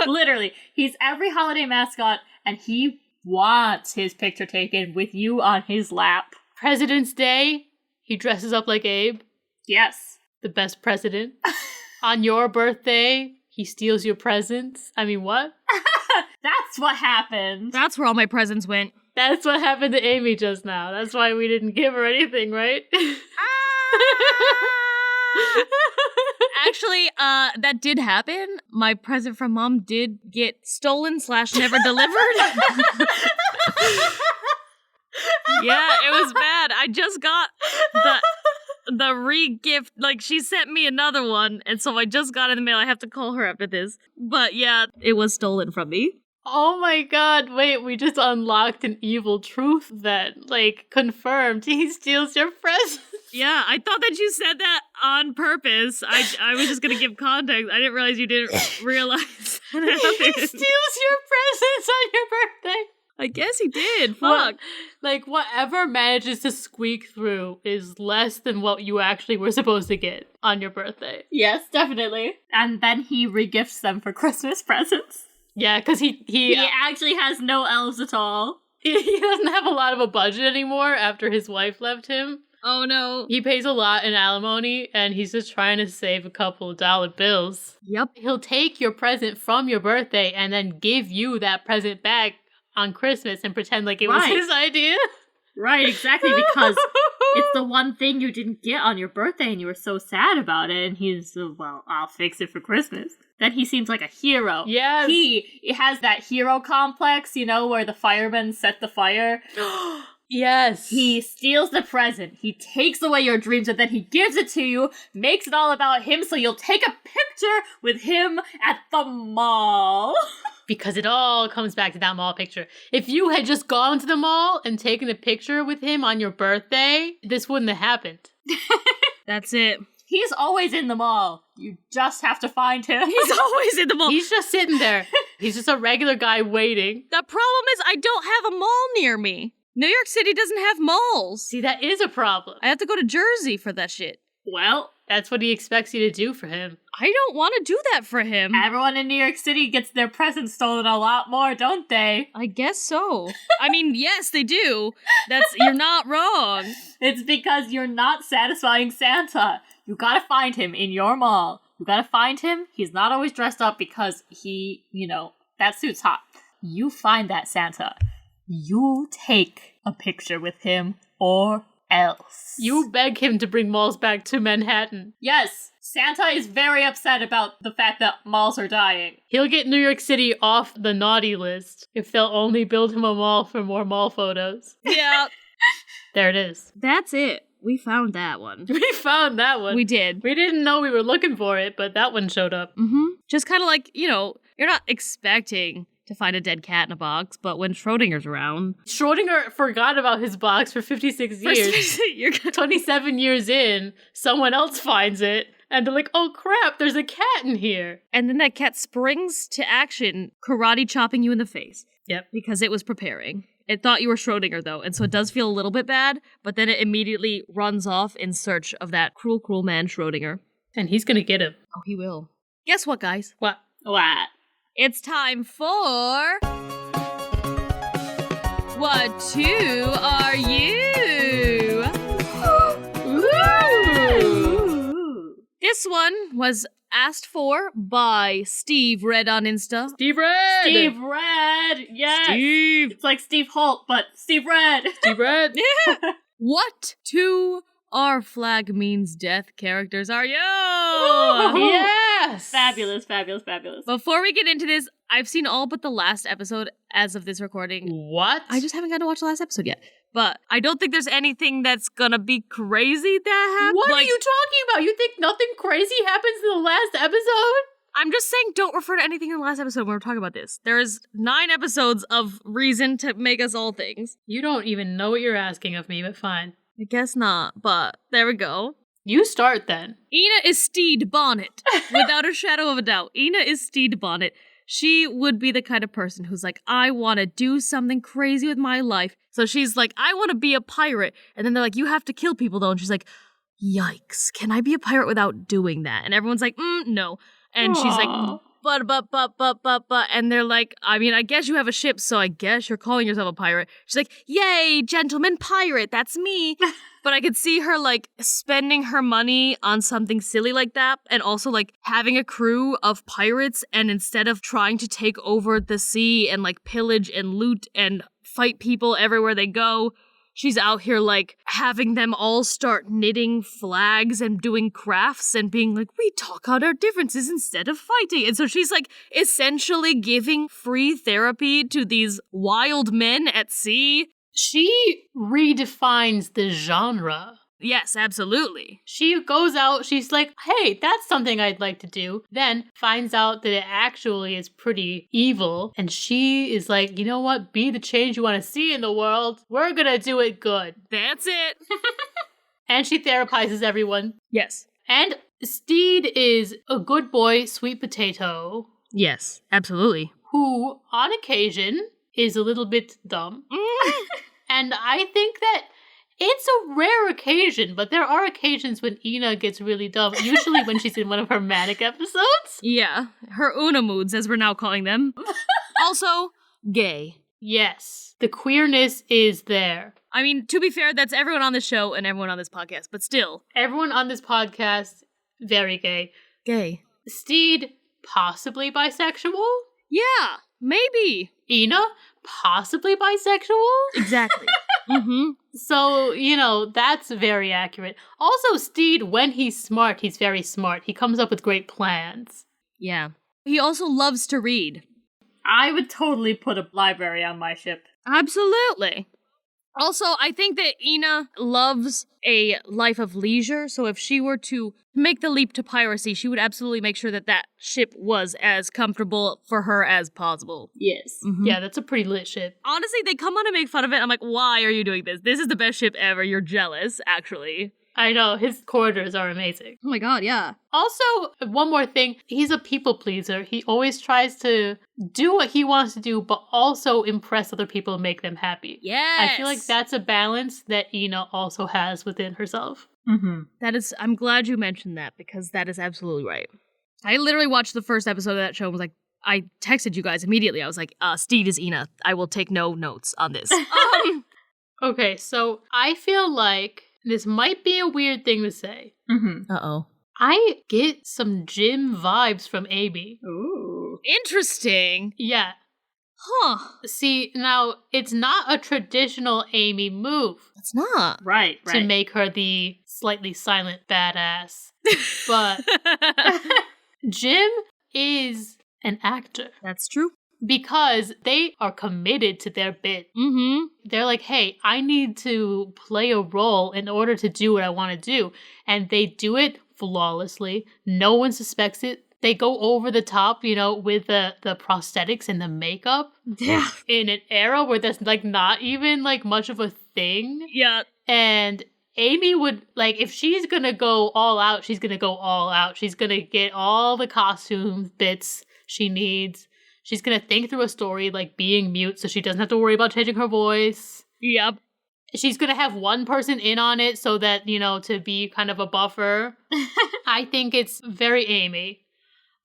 Literally, he's every holiday mascot, and he wants his picture taken with you on his lap. President's Day, he dresses up like Abe. Yes. The best president. On your birthday, he steals your presents. I mean, what? That's what happened. That's where all my presents went. That's what happened to Amy just now. That's why we didn't give her anything, right? Actually, that did happen. My present from Mom did get stolen / never delivered. Yeah, it was bad. I just got the re-gift. Like, she sent me another one, and so I just got it in the mail. I have to call her after this. But yeah, it was stolen from me. Oh my god, wait, we just unlocked an evil truth that, like, confirmed he steals your presents. Yeah, I thought that you said that on purpose. I was just gonna give context. I didn't realize you didn't realize that happened. He steals your presents on your birthday. I guess he did. Fuck. Whatever manages to squeak through is less than what you actually were supposed to get on your birthday. Yes, definitely. And then he regifts them for Christmas presents. Yeah, because he actually has no elves at all. He doesn't have a lot of a budget anymore after his wife left him. Oh no. He pays a lot in alimony, and he's just trying to save a couple of dollar bills. Yep. He'll take your present from your birthday and then give you that present back on Christmas and pretend like it was his idea. Right, exactly, because it's the one thing you didn't get on your birthday and you were so sad about it, and he's, well, I'll fix it for Christmas. Then he seems like a hero. Yes. He has that hero complex, you know, where the firemen set the fire. Yes. He steals the present, he takes away your dreams, and then he gives it to you, makes it all about him, so you'll take a picture with him at the mall. Because it all comes back to that mall picture. If you had just gone to the mall and taken a picture with him on your birthday, this wouldn't have happened. That's it. He's always in the mall. You just have to find him. He's always in the mall. He's just sitting there. He's just a regular guy waiting. The problem is I don't have a mall near me. New York City doesn't have malls. See, that is a problem. I have to go to Jersey for that shit. Well, that's what he expects you to do for him. I don't want to do that for him. Everyone in New York City gets their presents stolen a lot more, don't they? I guess so. I mean, yes, they do. You're not wrong. It's because you're not satisfying Santa. You gotta find him in your mall. You gotta find him. He's not always dressed up because he, that suit's hot. You find that Santa. You take a picture with him or else. You beg him to bring malls back to Manhattan. Yes, Santa is very upset about the fact that malls are dying. He'll get New York City off the naughty list if they'll only build him a mall for more mall photos. Yeah. There it is. That's it. We found that one. We found that one. We did. We didn't know we were looking for it, but that one showed up. Mm-hmm. Just kind of like, you're not expecting to find a dead cat in a box, but when Schrodinger's around... Schrodinger forgot about his box for 56 years. 27 years in, someone else finds it, and they're like, oh crap, there's a cat in here. And then that cat springs to action, karate chopping you in the face. Yep. Because it was preparing. It thought you were Schrodinger, though, and so it does feel a little bit bad, but then it immediately runs off in search of that cruel, cruel man, Schrodinger. And he's gonna get him. Oh, he will. Guess what, guys? What? What? It's time for... What two are you? Ooh. This one was asked for by Steve Red on Insta. Steve Red! Steve Red! Yes! Steve! It's like Steve Holt, but Steve Red! Steve Red! What two Our Flag Means Death characters are you? Yes! Fabulous, fabulous, fabulous. Before we get into this, I've seen all but the last episode as of this recording. What? I just haven't got to watch the last episode yet. But I don't think there's anything that's gonna be crazy that happens. What are you talking about? You think nothing crazy happens in the last episode? I'm just saying don't refer to anything in the last episode when we're talking about this. There is 9 episodes of reason to make us all things. You don't even know what you're asking of me, but fine. I guess not, but there we go. You start then. Ina is Steed Bonnet. Without a shadow of a doubt. Ina is Steed Bonnet. She would be the kind of person who's like, I want to do something crazy with my life. So she's like, I want to be a pirate. And then they're like, you have to kill people though. And she's like, yikes, can I be a pirate without doing that? And everyone's like, no. And she's like, but. And they're like, I mean, I guess you have a ship, so I guess you're calling yourself a pirate. She's like, yay, gentleman pirate, that's me. But I could see her, like, spending her money on something silly like that, and also, like, having a crew of pirates, and instead of trying to take over the sea and, like, pillage and loot and fight people everywhere they go, she's out here, like, having them all start knitting flags and doing crafts and being like, we talk out our differences instead of fighting. And so she's, like, essentially giving free therapy to these wild men at sea. She redefines the genre. Yes, absolutely. She goes out, she's like, hey, that's something I'd like to do. Then finds out that it actually is pretty evil. And she is like, you know what? Be the change you want to see in the world. We're gonna do it good. That's it. And she therapizes everyone. Yes. And Steed is a good boy, sweet potato, Yes, absolutely. who, on occasion, is a little bit dumb. And I think that it's a rare occasion, but there are occasions when Ina gets really dumb, usually when she's in one of her manic episodes. Yeah, her Una moods, as we're now calling them. Also, gay. Yes, the queerness is there. I mean, to be fair, that's everyone on this show and everyone on this podcast, but still. Everyone on this podcast, very gay. Gay. Steed, possibly bisexual. Yeah, maybe. Ina, possibly bisexual. Exactly. Mm-hmm. So, you know, that's very accurate. Also, Steed, when he's smart, he's very smart. He comes up with great plans. Yeah. He also loves to read. I would totally put a library on my ship. Absolutely. Also, I think that Ina loves a life of leisure, so if she were to make the leap to piracy, she would absolutely make sure that that ship was as comfortable for her as possible. Yes. Mhm. Yeah, that's a pretty lit ship. Honestly, they come on and make fun of it. I'm like, why are you doing this? This is the best ship ever. You're jealous, actually. I know, his corridors are amazing. Oh my god, yeah. Also, one more thing, he's a people pleaser. He always tries to do what he wants to do, but also impress other people and make them happy. Yes. I feel like that's a balance that Ina also has within herself. Mm-hmm. That is, I'm glad you mentioned that because that is absolutely right. I literally watched the first episode of that show and was like, I texted you guys immediately. I was like, Steed is Ina. I will take no notes on this. Okay, so I feel like this might be a weird thing to say. Mm-hmm. Uh-oh. I get some Jim vibes from Amy. Ooh. Interesting. Yeah. Huh. See, now, it's not a traditional Amy move It's not. Right, right. to make her the slightly silent badass. But Jim is an actor That's true. because they are committed to their bit. Mm-hmm. They're like, hey, I need to play a role in order to do what I want to do. And they do it flawlessly. No one suspects it. They go over the top, you know, with the prosthetics and the makeup. Yeah. In an era where that's like not even like much of a thing. Yeah. And Amy would, like, if she's gonna go all out, she's gonna go all out. She's gonna get all the costume bits she needs. She's gonna think through a story like being mute so she doesn't have to worry about changing her voice. Yep. She's gonna have one person in on it so that, you know, to be kind of a buffer. I think it's very Amy.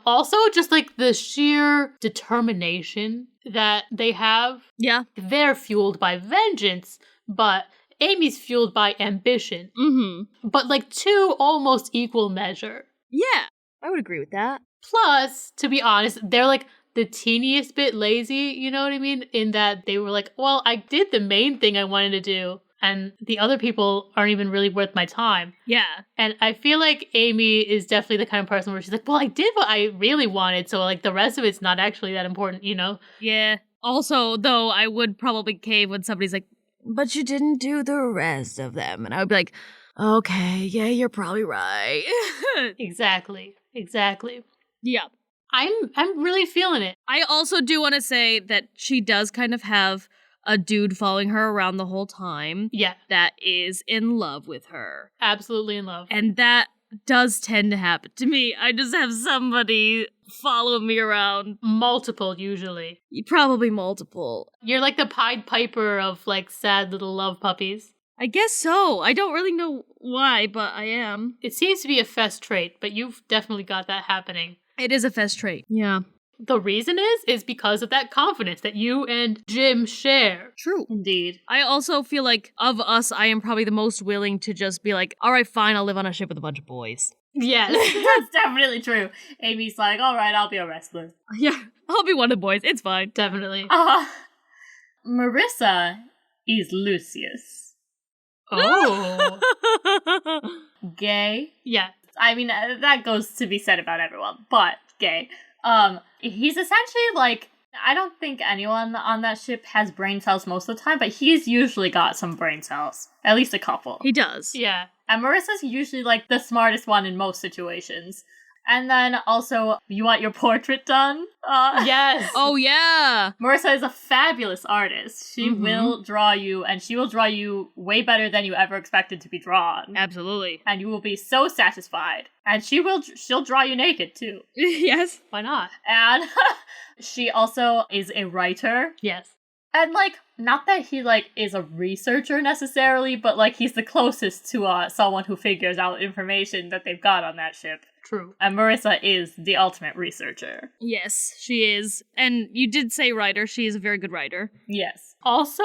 Also, just like the sheer determination that they have, Yeah. they're fueled by vengeance, but Amy's fueled by ambition. Mm-hmm. But like two almost equal measure. Yeah, I would agree with that. Plus, to be honest, they're like the teeniest bit lazy, you know what I mean? In that they were like, well, I did the main thing I wanted to do, and the other people aren't even really worth my time. Yeah. And I feel like Amy is definitely the kind of person where she's like, well, I did what I really wanted, so like the rest of it's not actually that important, you know? Yeah. Also, though, I would probably cave when somebody's like, but you didn't do the rest of them. And I would be like, okay, yeah, you're probably right. Exactly. Yeah. I'm really feeling it. I also do want to say that she does kind of have a dude following her around the whole time. Yeah. That is in love with her. Absolutely in love. And that does tend to happen to me. I just have somebody following me around. Multiple, usually. Probably multiple. You're like the Pied Piper of like sad little love puppies. I guess so. I don't really know why, but I am. It seems to be a Fess trait, but you've definitely got that happening. It is a Fess trait. Yeah. The reason is because of that confidence that you and Jim share. True. Indeed. I also feel like, of us, I am probably the most willing to just be like, all right, fine, I'll live on a ship with a bunch of boys. Yes. That's definitely true. Amy's like, all right, I'll be a wrestler. Yeah, I'll be one of the boys. It's fine. Definitely. Marissa is Lucius. Oh. Gay. Yeah. I mean, that goes to be said about everyone, but gay. He's essentially like, I don't think anyone on that ship has brain cells most of the time, but he's usually got some brain cells. At least a couple. He does. Yeah. And Marissa's usually like the smartest one in most situations. And then also, you want your portrait done? Yes. Oh, yeah. Marissa is a fabulous artist. She will draw you, and she will draw you way better than you ever expected to be drawn. Absolutely. And you will be so satisfied. And she'll draw you naked, too. Yes. Why not? And she also is a writer. Yes. And, like, not that he, like, is a researcher necessarily, but, like, he's the closest to someone who figures out information that they've got on that ship. True. And Marissa is the ultimate researcher. Yes, she is. And you did say writer. She is a very good writer. Yes. Also,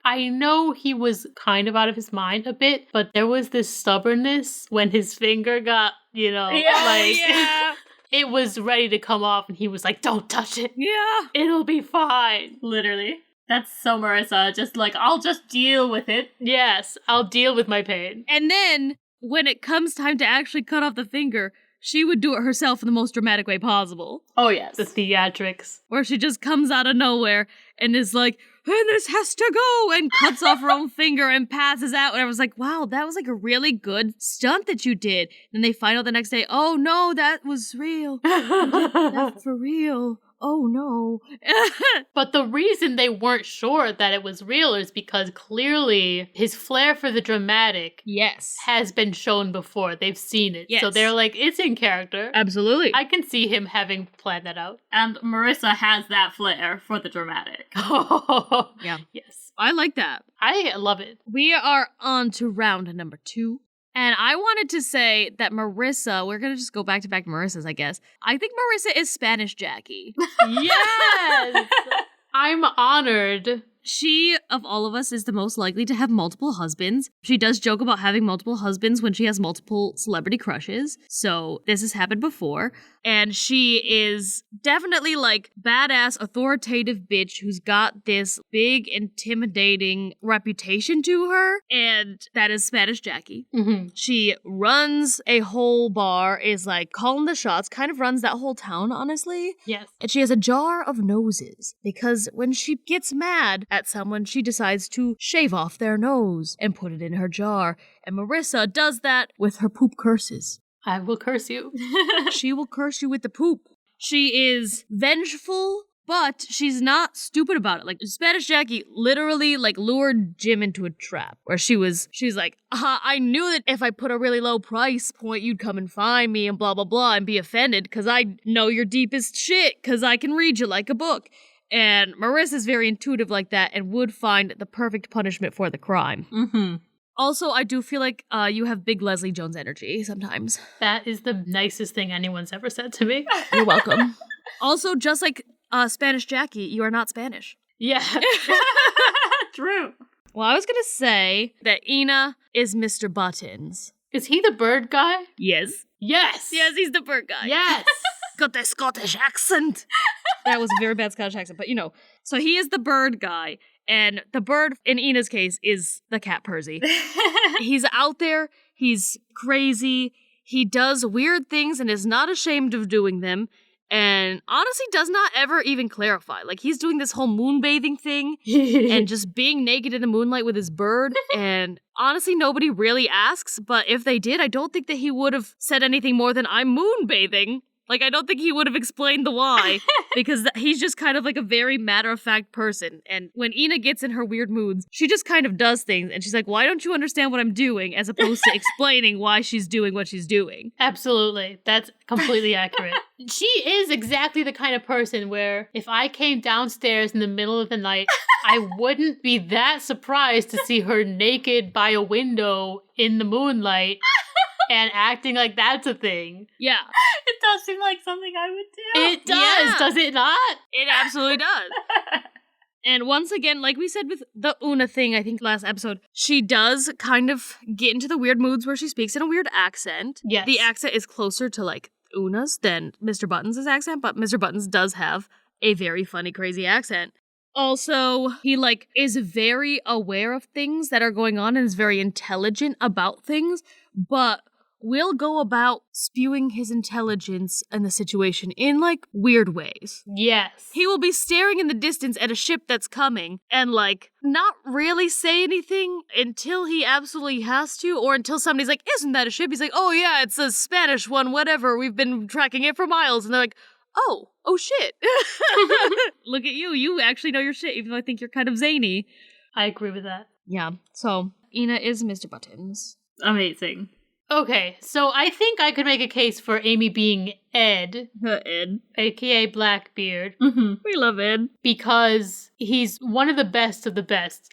I know he was kind of out of his mind a bit, but there was this stubbornness when his finger got, you know, Yeah. it was ready to come off, and he was like, don't touch it. Yeah. It'll be fine. Literally. That's so Marissa. Just like, I'll just deal with it. Yes, I'll deal with my pain. And then, when it comes time to actually cut off the finger, she would do it herself in the most dramatic way possible. Oh, yes. The theatrics. Where she just comes out of nowhere and is like, and this has to go, and cuts off her own finger and passes out. And I was like, wow, that was like a really good stunt that you did. And they find out the next day, oh no, that was real. That's for real. Oh no. But the reason they weren't sure that it was real is because clearly his flair for the dramatic Yes. has been shown before. They've seen it. Yes. So they're like, it's in character. Absolutely. I can see him having planned that out. And Marissa has that flair for the dramatic. Yeah. Yes. I like that. I love it. We are on to round number 2. And I wanted to say that Marissa, we're going to just go back to Marissa's, I guess. I think Marissa is Spanish Jackie. Yes! I'm honored. She, of all of us, is the most likely to have multiple husbands. She does joke about having multiple husbands when she has multiple celebrity crushes. So this has happened before. And she is definitely like badass, authoritative bitch who's got this big, intimidating reputation to her. And that is Spanish Jackie. Mm-hmm. She runs a whole bar, is like calling the shots, kind of runs that whole town, honestly. Yes. And she has a jar of noses because when she gets mad at someone, she decides to shave off their nose and put it in her jar. And Marissa does that with her poop curses. I will curse you. She will curse you with the poop. She is vengeful, but she's not stupid about it. Like, Spanish Jackie literally, like, lured Jim into a trap where she's like, I knew that if I put a really low price point, you'd come and find me and blah, blah, blah, and be offended because I know your deepest shit because I can read you like a book. And Marissa's very intuitive like that and would find the perfect punishment for the crime. Mm-hmm. Also, I do feel like you have big Leslie Jones energy sometimes. That is the nicest thing anyone's ever said to me. You're welcome. Also, just like Spanish Jackie, you are not Spanish. Yeah. True. Well, I was gonna say that Ina is Mr. Buttons. Is he the bird guy? Yes. Yes. Yes, he's the bird guy. Yes. Got that Scottish accent. That was a very bad Scottish accent, but so he is the bird guy, and the bird, in Ina's case, is the cat Percy. He's out there, he's crazy, he does weird things and is not ashamed of doing them, and honestly does not ever even clarify. Like, he's doing this whole moonbathing thing, and just being naked in the moonlight with his bird, and honestly nobody really asks, but if they did, I don't think that he would have said anything more than, I'm moonbathing. Like, I don't think he would have explained the why, because he's just kind of like a very matter-of-fact person. And when Ina gets in her weird moods, she just kind of does things, and she's like, why don't you understand what I'm doing, as opposed to explaining why she's doing what she's doing. Absolutely. That's completely accurate. She is exactly the kind of person where if I came downstairs in the middle of the night, I wouldn't be that surprised to see her naked by a window in the moonlight and acting like that's a thing. Yeah. It does seem like something I would do. It does, does it not? It absolutely does. And once again, like we said with the Una thing, I think last episode, she does kind of get into the weird moods where she speaks in a weird accent. Yes. The accent is closer to like Una's than Mr. Buttons' accent, but Mr. Buttons does have a very funny, crazy accent. Also, he is very aware of things that are going on and is very intelligent about things, but will go about spewing his intelligence in the situation in weird ways. Yes. He will be staring in the distance at a ship that's coming and not really say anything until he absolutely has to, or until somebody's like, isn't that a ship? He's like, oh yeah, it's a Spanish one, whatever, we've been tracking it for miles. And they're like, oh shit. Look at you. You actually know your shit, even though I think you're kind of zany. I agree with that. Yeah. So, Ina is Mr. Buttons. Amazing. Okay, so I think I could make a case for Amy being Ed. Ed. AKA Blackbeard. Mm-hmm. We love Ed. Because he's one of the best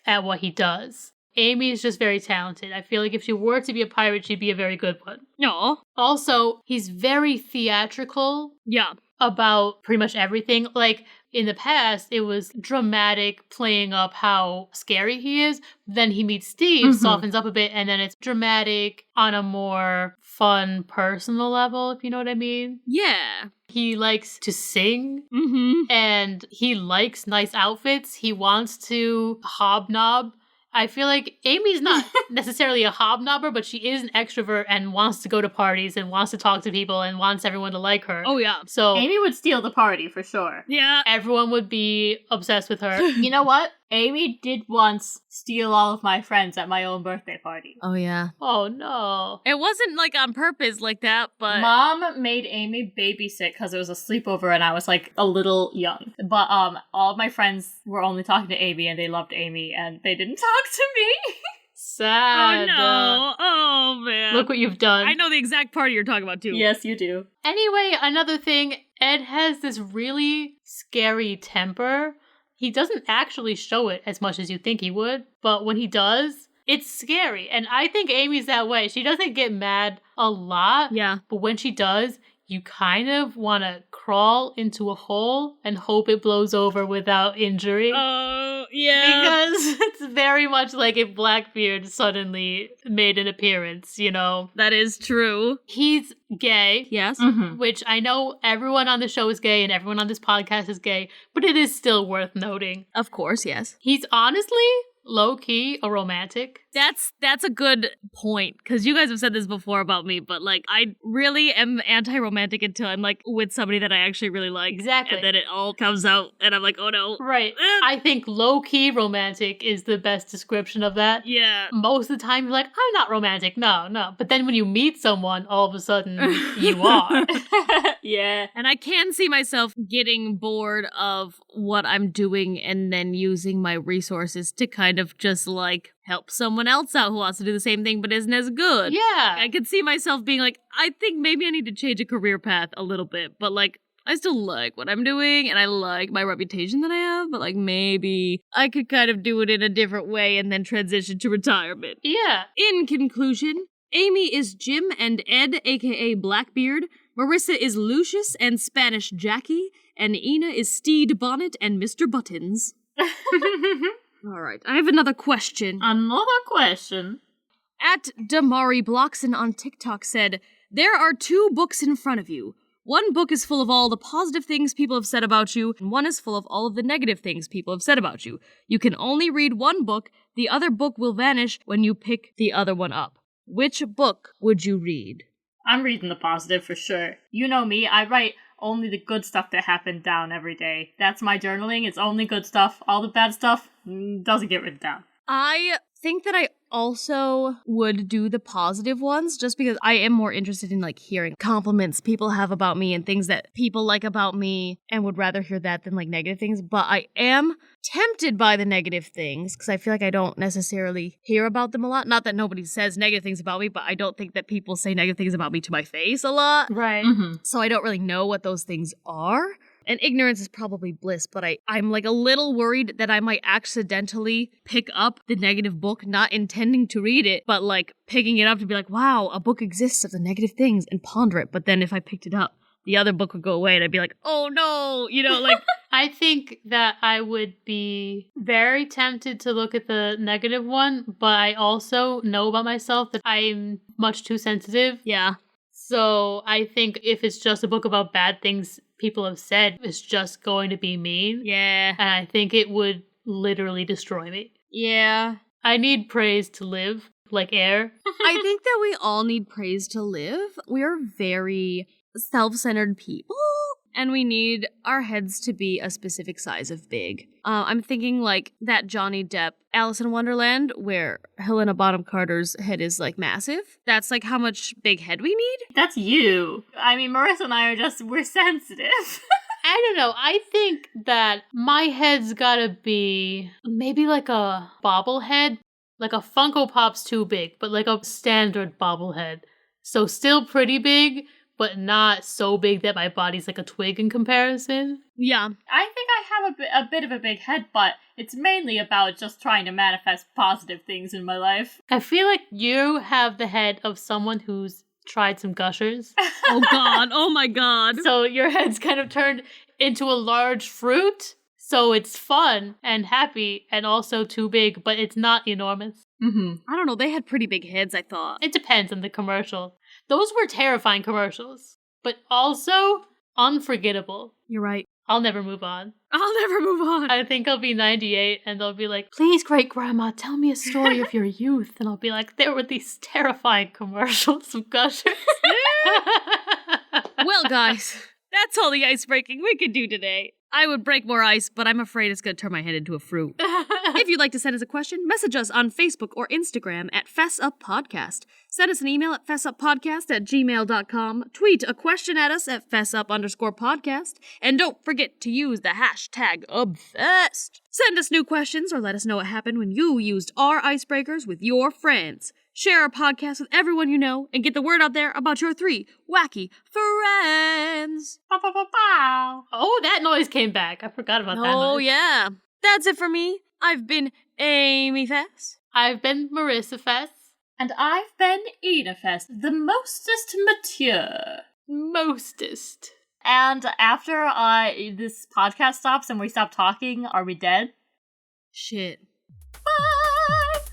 at what he does. Amy is just very talented. I feel like if she were to be a pirate, she'd be a very good one. No. Also, he's very theatrical. Yeah. About pretty much everything. Like, in the past, it was dramatic, playing up how scary he is. Then he meets Steve, softens up a bit, and then it's dramatic on a more fun, personal level, if you know what I mean. Yeah. He likes to sing, Mm-hmm. and he likes nice outfits. He wants to hobnob. I feel like Amy's not necessarily a hobnobber, but she is an extrovert and wants to go to parties and wants to talk to people and wants everyone to like her. Oh, yeah. So Amy would steal the party for sure. Yeah. everyone would be obsessed with her. You know what? Amy did once steal all of my friends at my own birthday party. Oh, yeah. Oh no. It wasn't on purpose like that, but... Mom made Amy babysit because it was a sleepover and I was a little young. But all of my friends were only talking to Amy and they loved Amy and they didn't talk to me. Sad. Oh, no. Oh, man. Look what you've done. I know the exact party you're talking about, too. Yes, you do. Anyway, another thing, Ed has this really scary temper. He doesn't actually show it as much as you think he would, but when he does, it's scary. And I think Amy's that way. She doesn't get mad a lot, Yeah. but when she does, you kind of want to crawl into a hole and hope it blows over without injury. Oh, yeah. Because it's very much like if Blackbeard suddenly made an appearance, you know? That is true. He's gay. Yes. Mm-hmm. Which I know everyone on the show is gay and everyone on this podcast is gay, but it is still worth noting. Of course, yes. He's honestly low-key a romantic. That's a good point, because you guys have said this before about me, but I really am anti-romantic until I'm with somebody that I actually really like. Exactly. And then it all comes out and I'm like, oh no. Right. I think low-key romantic is the best description of that. Yeah. Most of the time you're like, I'm not romantic. No. But then when you meet someone, all of a sudden you are. Yeah. And I can see myself getting bored of what I'm doing and then using my resources to kind of just help someone else out who wants to do the same thing but isn't as good. Yeah. I could see myself being I think maybe I need to change a career path a little bit, but I still like what I'm doing and I like my reputation that I have, but maybe I could kind of do it in a different way and then transition to retirement. Yeah. In conclusion, Amy is Jim and Ed, aka Blackbeard. Marissa is Lucius and Spanish Jackie, and Ina is Steed Bonnet and Mr. Buttons. Alright, I have another question. Another question. At Damari Bloxon on TikTok said, there are 2 books in front of you. One book is full of all the positive things people have said about you, and one is full of all of the negative things people have said about you. You can only read one book, the other book will vanish when you pick the other one up. Which book would you read? I'm reading the positive for sure. You know me, I write only the good stuff that happened down every day. That's my journaling, it's only good stuff. All the bad stuff doesn't get written down. I think that I also would do the positive ones just because I am more interested in like hearing compliments people have about me and things that people like about me and would rather hear that than like negative things. But I am tempted by the negative things because I feel like I don't necessarily hear about them a lot. Not that nobody says negative things about me, but I don't think that people say negative things about me to my face a lot. Right. So I don't really know what those things are. And ignorance is probably bliss, but I'm like a little worried that I might accidentally pick up the negative book, not intending to read it, but like picking it up to be like, wow, a book exists of the negative things and ponder it. But then if I picked it up, the other book would go away and I'd be like, oh no, like. I think that I would be very tempted to look at the negative one, but I also know about myself that I'm much too sensitive. Yeah. So I think if it's just a book about bad things people have said, it's just going to be mean. Yeah. And I think it would literally destroy me. Yeah. I need praise to live, like air. I think that we all need praise to live. We are very self-centered people, and we need our heads to be a specific size of big. I'm thinking like that Johnny Depp Alice in Wonderland where Helena Bonham Carter's head is like massive. That's like how much big head we need. That's you. I mean, Marissa and I we're sensitive. I don't know. I think that my head's gotta be maybe like a bobblehead. Like a Funko Pop's too big, but like a standard bobblehead. So still pretty big, but not so big that my body's like a twig in comparison. Yeah. I think I have a bit of a big head, but it's mainly about just trying to manifest positive things in my life. I feel like you have the head of someone who's tried some gushers. Oh god, oh my god. So your head's kind of turned into a large fruit. So it's fun and happy and also too big, but it's not enormous. I don't know, they had pretty big heads, I thought. It depends on the commercial. Those were terrifying commercials, but also unforgettable. You're right. I'll never move on. I'll never move on. I think I'll be 98 and they'll be like, please, great grandma, tell me a story of your youth. And I'll be like, there were these terrifying commercials of gushers. Well, guys, that's all the ice breaking we could do today. I would break more ice, but I'm afraid it's going to turn my head into a fruit. If you'd like to send us a question, message us on Facebook or Instagram at Fess Up Podcast. Send us an email at fessuppodcast@gmail.com. Tweet a question at us at fessup_podcast. And don't forget to use the hashtag obsessed. Send us new questions or let us know what happened when you used our icebreakers with your friends. Share our podcast with everyone you know and get the word out there about your 3 wacky friends. Pow. Oh, that noise came back. I forgot about that noise. Oh, yeah. That's it for me. I've been Amy Fess. I've been Marissa Fess. And I've been Ina Fess, the mostest mature. Mostest. And after this podcast stops and we stop talking, are we dead? Shit. Bye!